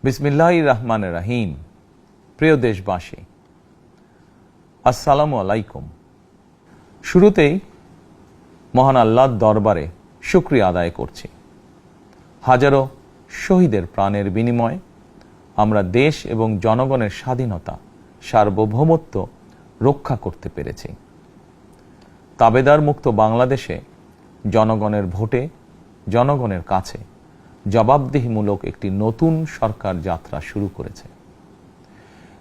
বিসমিল্লাহির রহমানির রহিম। প্রিয় দেশবাসী, আসসালামু আলাইকুম। শুরুতেই মহান আল্লাহর দরবারে শুকরিয়া আদায় করছি। হাজারো শহীদের প্রাণের বিনিময়ে আমরা দেশ এবং জনগণের স্বাধীনতা, সার্বভৌমত্ব রক্ষা করতে পেরেছি। তাবেদার মুক্ত বাংলাদেশে জনগণের ভোটে জনগণের কাছে জবাবদিহিমূলক একটি নতুন সরকার যাত্রা শুরু করেছে।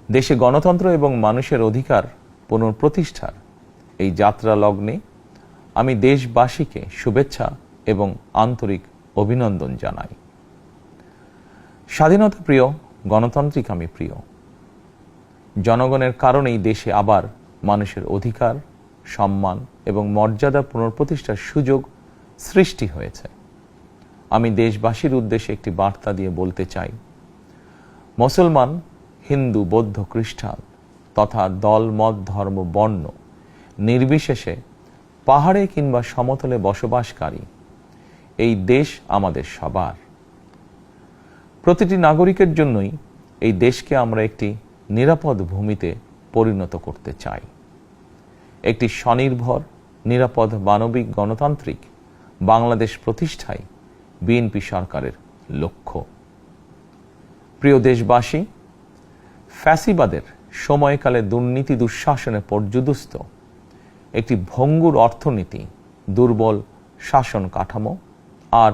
দেশে গণতন্ত্র এবং মানুষের অধিকার পুনঃপ্রতিষ্ঠার এই যাত্রা লগ্নে আমি দেশবাসীকে শুভেচ্ছা এবং আন্তরিক অভিনন্দন জানাই। স্বাধীনতা প্রিয়, গণতান্ত্রিক আমি প্রিয়। জনগণের কারণেই দেশে আবার মানুষের অধিকার, সম্মান এবং মর্যাদা পুনঃপ্রতিষ্ঠার সুযোগ সৃষ্টি হয়েছে। আমি দেশবাসীর উদ্দেশ্যে একটি বার্তা দিয়ে বলতে চাই, মুসলমান, হিন্দু, বৌদ্ধ, খ্রিস্টান তথা দল, মত, ধর্ম, বর্ণ নির্বিশেষে পাহাড়ে কিংবা সমতলে বসবাসকারী এই দেশ আমাদের সবার। প্রতিটি নাগরিকের জন্যই এই দেশকে আমরা একটি নিরাপদ ভূমিতে পরিণত করতে চাই। একটি স্বনির্ভর, নিরাপদ, মানবিক, গণতান্ত্রিক বাংলাদেশ প্রতিষ্ঠায় বিএনপি সরকারের লক্ষ্য। প্রিয় দেশবাসী, ফ্যাসিবাদের সময়কালে দুর্নীতি দুঃশাসনে পর্যুদস্ত একটি ভঙ্গুর অর্থনীতি, দুর্বল শাসন কাঠামো আর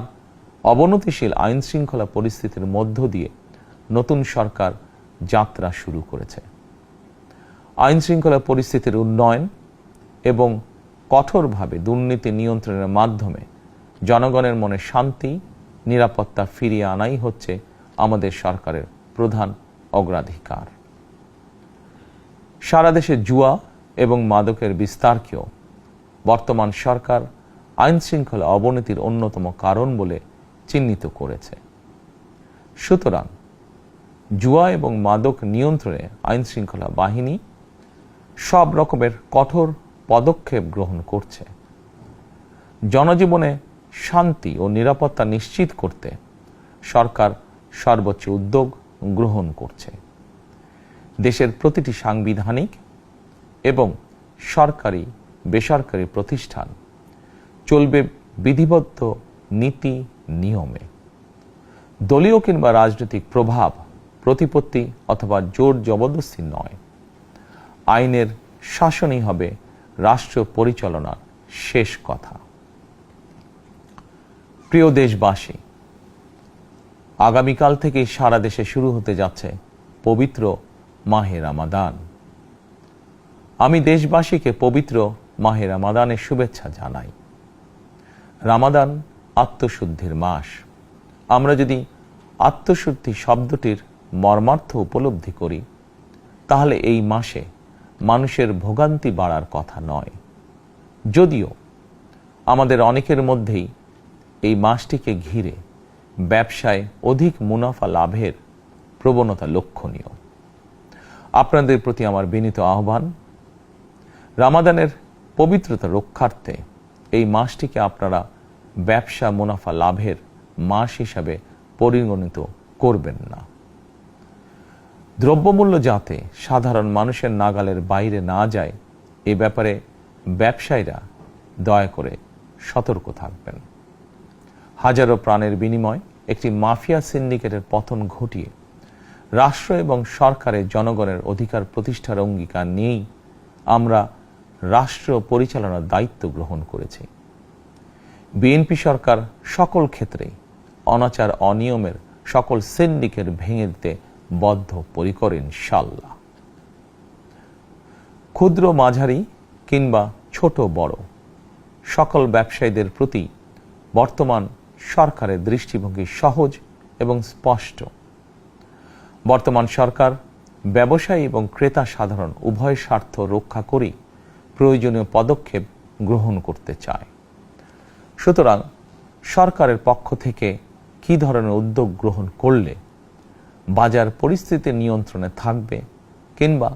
অবনতিশীল আইন শৃঙ্খলা পরিস্থিতির মধ্য দিয়ে নতুন সরকার যাত্রা শুরু করেছে। আইন শৃঙ্খলা পরিস্থিতির উন্নয়ন এবং কঠোরভাবে দুর্নীতি নিয়ন্ত্রণের মাধ্যমে জনগণের মনে শান্তি, নিরাপত্তা ফিরিয়ে আনাই হচ্ছে আমাদের সরকারের প্রধান অগ্রাধিকার। সারা দেশে জুয়া এবং মাদকের বিস্তারকেও বর্তমান সরকার আইন শৃঙ্খলা অবনতির অন্যতম কারণ বলে চিহ্নিত করেছে। সুতরাং জুয়া এবং মাদক নিয়ন্ত্রণে আইন শৃঙ্খলা বাহিনী সব রকমের কঠোর পদক্ষেপ গ্রহণ করছে। জনজীবনে শান্তি ও নিরাপত্তা নিশ্চিত করতে সরকার সর্বোচ্চ উদ্যোগ গ্রহণ করছে। দেশের প্রতিটি সাংবিধানিক এবং সরকারি বেসরকারি প্রতিষ্ঠান চলবে বিধিবদ্ধ নীতি নিয়মে। দলীয় কিংবা রাজনৈতিক প্রভাব, প্রতিপত্তি অথবা জোর জবরদস্তি নয়। আইনের শাসনই হবে রাষ্ট্র পরিচালনার শেষ কথা। প্রিয় দেশবাসী, আগামীকাল থেকে সারা দেশে শুরু হতে যাচ্ছে পবিত্র মাহে রমাদান। আমি দেশবাসীকে পবিত্র মাহে রমাদানের শুভেচ্ছা জানাই। রমাদান আত্মশুদ্ধির মাস। আমরা যদি আত্মশুদ্ধি শব্দটির মর্মার্থ উপলব্ধি করি, তাহলে এই মাসে মানুষের ভোগান্তি বাড়ার কথা নয়। যদিও আমাদের অনেকের মধ্যেই এই মাসটিকে ঘিরে ব্যবসায় অধিক মুনাফা লাভের প্রবণতা লক্ষণীয়। আপনাদের প্রতি আমার বিনীত আহ্বান, রমাদানের পবিত্রতা রক্ষার্থে এই মাসটিকে আপনারা ব্যবসা মুনাফা লাভের মাস হিসাবে পরিগণিত করবেন না। দ্রব্যমূল্য যাতে সাধারণ মানুষের নাগালের বাইরে না যায়, এ ব্যাপারে ব্যবসায়ীরা দয়া করে সতর্ক থাকবেন। হাজারো প্রাণের বিনিময়ে একটি মাফিয়া সিন্ডিকেটের পতন ঘটিয়ে রাষ্ট্র এবং সরকারের জনগণের অধিকার প্রতিষ্ঠার অঙ্গীকার নিয়েই আমরা রাষ্ট্র পরিচালনার দায়িত্ব গ্রহণ করেছি। বিএনপি সরকার সকল ক্ষেত্রেই অনাচার অনিয়মের সকল সিন্ডিকেট ভেঙে দিতে বদ্ধপরিকর ইনশাআল্লাহ। ক্ষুদ্র, মাঝারি কিংবা ছোট বড় সকল ব্যবসায়ীদের প্রতি বর্তমান সরকারের দৃষ্টিভঙ্গি সহজ এবং স্পষ্ট। বর্তমান সরকার ব্যবসায়ী এবং ক্রেতা সাধারণ উভয় স্বার্থ রক্ষা করেই প্রয়োজনীয় পদক্ষেপ গ্রহণ করতে চায়। সুতরাং সরকারের পক্ষ থেকে কী ধরনের উদ্যোগ গ্রহণ করলে বাজার পরিস্থিতি নিয়ন্ত্রণে থাকবে কিংবা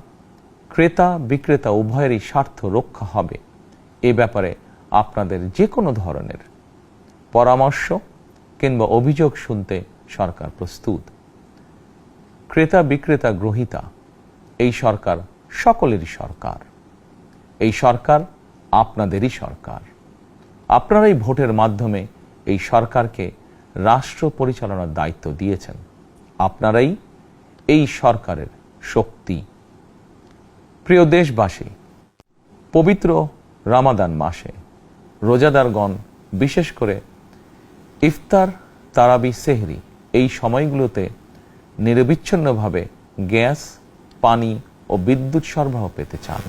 ক্রেতা বিক্রেতা উভয়েরই স্বার্থ রক্ষা হবে, এ ব্যাপারে আপনাদের যে কোনো ধরনের পরামর্শ কিংবা অভিযোগ শুনতে সরকার প্রস্তুত। ক্রেতা বিক্রেতা গ্রহীতা, এই সরকার সকলেরই সরকার। এই সরকার আপনাদেরই সরকার। আপনারাই ভোটের মাধ্যমে এই সরকারকে রাষ্ট্র পরিচালনার দায়িত্ব দিয়েছেন। আপনারাই এই সরকারের শক্তি। প্রিয় দেশবাসী, পবিত্র রামাদান মাসে রোজাদারগণ বিশেষ করে ইফতার, তারাবি, সেহরি এই সময়গুলোতে নিরবিচ্ছিন্নভাবে গ্যাস, পানি ও বিদ্যুৎ সরবরাহ পেতে চান।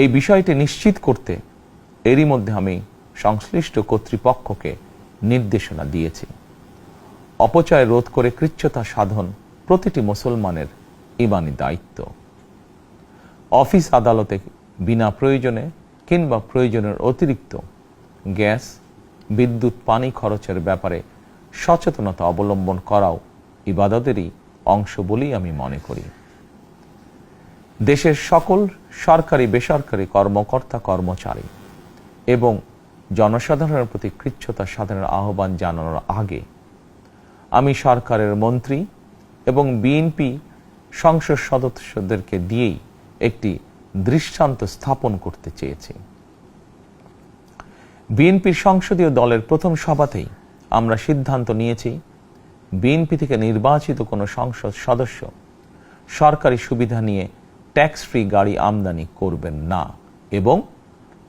এই বিষয়টি নিশ্চিত করতে এরই মধ্যে আমি সংশ্লিষ্ট কর্তৃপক্ষকে নির্দেশনা দিয়েছি। অপচয় রোধ করে কৃচ্ছ্রতা সাধন প্রতিটি মুসলমানের ঈমানি দায়িত্ব। অফিস আদালতে বিনা প্রয়োজনে কিংবা প্রয়োজনের অতিরিক্ত গ্যাস, বিদ্যুৎ, পানি খরচের ব্যাপারে সচেতনতা অবলম্বন করাও ইবাদতেরই অংশ বলেই আমি মনে করি। দেশের সকল সরকারি বেসরকারি কর্মকর্তা কর্মচারী এবং জনসাধারণের প্রতি কৃচ্ছ্রতা সাধনের আহ্বান জানানোর আগে আমি সরকারের মন্ত্রী এবং বিএনপি সংসদ সদস্যদেরকে দিয়েই একটি দৃষ্টান্ত স্থাপন করতে চেয়েছি। বিএনপির সংসদীয় দলের প্রথম সভাতেই আমরা সিদ্ধান্ত নিয়েছি, বিএনপি থেকে নির্বাচিত কোনো সংসদ সদস্য সরকারি সুবিধা নিয়ে ট্যাক্স ফ্রি গাড়ি আমদানি করবেন না এবং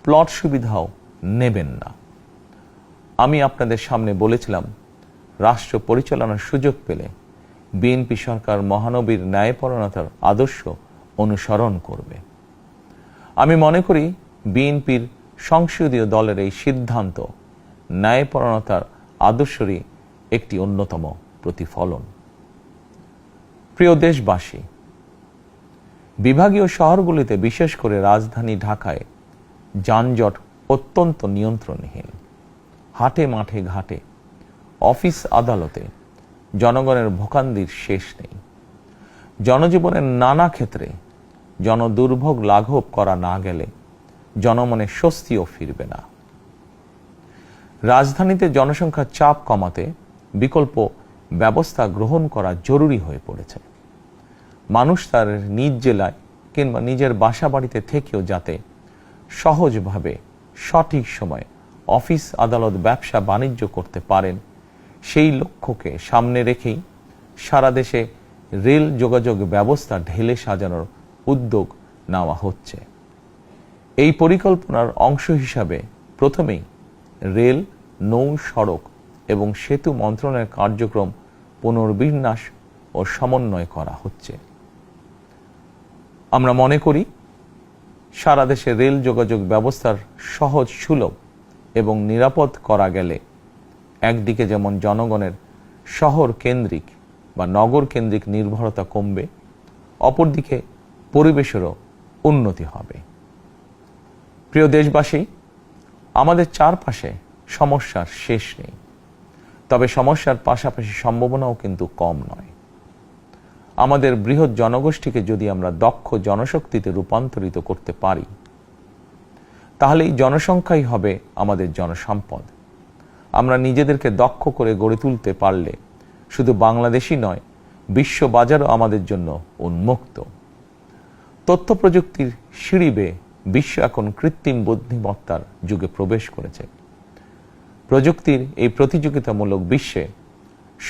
প্লট সুবিধাও নেবেন না। আমি আপনাদের সামনে বলেছিলাম, রাষ্ট্র পরিচালনার সুযোগ পেলে বিএনপি সরকার মহানবীর ন্যায়পরায়ণতার আদর্শ অনুসরণ করবে। আমি মনে করি বিএনপির সংসদীয় দলের এই সিদ্ধান্ত ন্যায়পরায়ণতার আদর্শেরই একটি অন্যতম প্রতিফলন। প্রিয় দেশবাসী, বিভাগীয় শহরগুলিতে বিশেষ করে রাজধানী ঢাকায় যানজট অত্যন্ত নিয়ন্ত্রণহীন। হাটে মাঠে ঘাটে, অফিস আদালতে জনগণের ভোগান্তির শেষ নেই। জনজীবনের নানা ক্ষেত্রে জনদুর্ভোগ লাঘব করা না গেলে জনমনে স্বস্তিও ফিরবে না। রাজধানীতে জনসংখ্যার চাপ কমাতে বিকল্প ব্যবস্থা গ্রহণ করা জরুরি হয়ে পড়েছে। মানুষ তার নিজ জেলায় কিংবা নিজের বাসা বাড়িতে থেকেও যাতে সহজভাবে সঠিক সময়ে অফিস, আদালত, ব্যবসা বাণিজ্য করতে পারেন, সেই লক্ষ্যকে সামনে রেখেই সারা দেশে রেল যোগাযোগ ব্যবস্থা ঢেলে সাজানোর উদ্যোগ নেওয়া হচ্ছে। এই পরিকল্পনার অংশ হিসাবে প্রথমেই রেল, নৌ, সড়ক এবং সেতু মন্ত্রণালয়ের কার্যক্রম পুনর্বিন্যাস ও সমন্বয় করা হচ্ছে। আমরা মনে করি সারা দেশে রেল যোগাযোগ ব্যবস্থার সহজ, সুলভ এবং নিরাপদ করা গেলে একদিকে যেমন জনগণের শহর কেন্দ্রিক বা নগর কেন্দ্রিক নির্ভরতা কমবে, অপরদিকে পরিবেশেরও উন্নতি হবে। প্রিয় দেশবাসী, আমাদের চারপাশে সমস্যার শেষ নেই, তবে সমস্যার পাশাপাশি সম্ভাবনাও কিন্তু কম নয়। আমাদের বৃহৎ জনগোষ্ঠীকে যদি আমরা দক্ষ জনশক্তিতে রূপান্তরিত করতে পারি, তাহলে এই জনসংখ্যাই হবে আমাদের জনসম্পদ। আমরা নিজেদেরকে দক্ষ করে গড়ে তুলতে পারলে শুধু বাংলাদেশই নয়, বিশ্ব বাজারও আমাদের জন্য উন্মুক্ত। তথ্য প্রযুক্তির সিঁড়ি বেয়ে বিশ্ব এখন কৃত্রিম বুদ্ধিমত্তার যুগে প্রবেশ করেছে। প্রযুক্তির এই প্রতিযোগিতামূলক বিশ্বে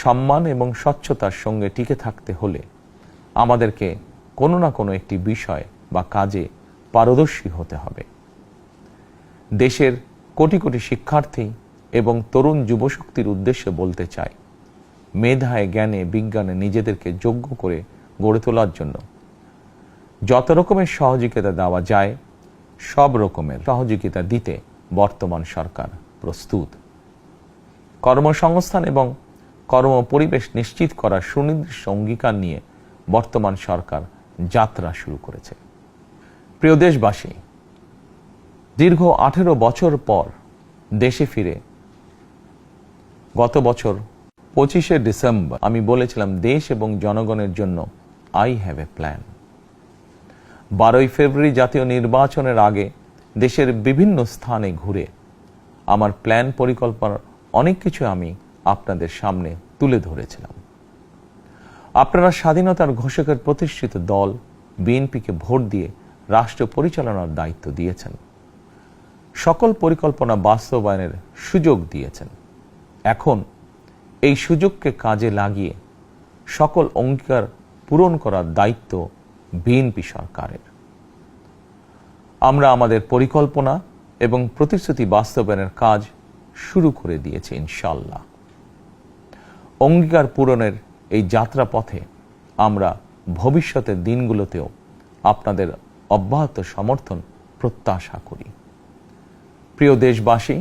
সম্মান এবং স্বচ্ছতার সঙ্গে টিকে থাকতে হলে আমাদেরকে কোনো না কোনো একটি বিষয় বা কাজে পারদর্শী হতে হবে। দেশের কোটি কোটি শিক্ষার্থী এবং তরুণ যুবশক্তির উদ্দেশ্যে বলতে চাই, মেধায়, জ্ঞানে, বিজ্ঞানে নিজেদেরকে যোগ্য করে গড়ে তোলার জন্য যত রকমের সহযোগিতা দেওয়া যায়, সব রকমের সহযোগিতা দিতে বর্তমান সরকার প্রস্তুত। কর্মসংস্থান এবং কর্ম পরিবেশ নিশ্চিত করার সুনির্দিষ্ট অঙ্গীকার নিয়ে বর্তমান সরকার যাত্রা শুরু করেছে। প্রিয় দেশবাসী, দীর্ঘ 18 বছর পর দেশে ফিরে গত বছর 25শে ডিসেম্বর আমি বলেছিলাম, দেশ এবং জনগণের জন্য আই হ্যাভ এ প্ল্যান। 12ই ফেব্রুয়ারি জাতীয় নির্বাচনের আগে দেশের বিভিন্ন স্থানে ঘুরে আমার প্ল্যান, পরিকল্পনার অনেক কিছু আমি আপনাদের সামনে তুলে ধরেছিলাম। আপনারা স্বাধীনতার ঘোষকের প্রতিষ্ঠিত দল বিএনপিকে ভোট দিয়ে রাষ্ট্র পরিচালনার দায়িত্ব দিয়েছেন, সকল পরিকল্পনা বাস্তবায়নের সুযোগ দিয়েছেন। এখন এই সুযোগকে কাজে লাগিয়ে সকল অঙ্গীকার পূরণ করার দায়িত্ব বিএনপি সরকারের। আমরা আমাদের পরিকল্পনা এবং প্রতিশ্রুতি বাস্তবায়নের কাজ শুরু করে দিয়েছি ইনশাআল্লাহ। অঙ্গীকার পূরণের এই যাত্রাপথে আমরা ভবিষ্যতের দিনগুলোতেও আপনাদের অব্যাহত সমর্থন প্রত্যাশা করি। প্রিয় দেশবাসী,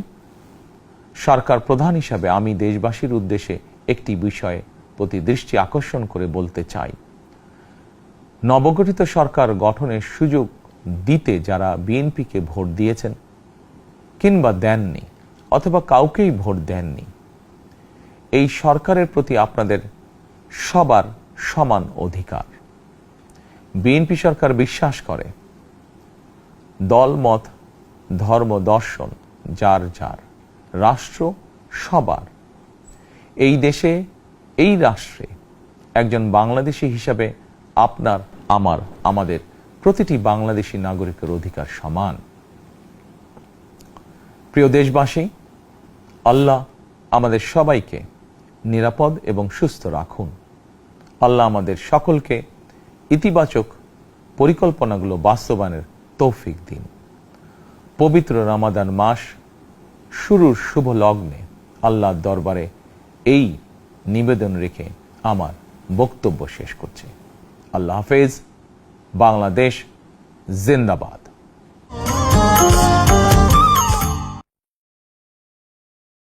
সরকার প্রধান হিসাবে আমি দেশবাসীর উদ্দেশ্যে একটি বিষয়ে প্রতি দৃষ্টি আকর্ষণ করে বলতে চাই। নবগঠিত সরকার গঠনের সুযোগ দিতে যারা বিএনপিকে ভোট দিয়েছেন কিংবা দেননি অথবা কাউকেই ভোট দেননি, এই সরকারের প্রতি আপনাদের সবার সমান অধিকার। বিএনপি সরকার বিশ্বাস করে দল মত ধর্ম দর্শন যার যার, রাষ্ট্র সবার। এই দেশে এই রাষ্ট্রে একজন বাংলাদেশী হিসাবে আপনার আমার আমাদের প্রতিটি বাংলাদেশী নাগরিকের অধিকার সমান। প্রিয় দেশবাসী, আল্লাহ আমাদের সবাইকে নিরাপদ এবং সুস্থ রাখুন। আল্লাহ আমাদের সকলকে ইতিবাচক পরিকল্পনাগুলো বাস্তবায়নের তৌফিক দিন। পবিত্র রমাদান মাস শুরুর শুভ লগ্নে আল্লাহর দরবারে এই নিবেদন রেখে আমার বক্তব্য শেষ করছি। আল্লাহ হাফেজ। বাংলাদেশ জিন্দাবাদ।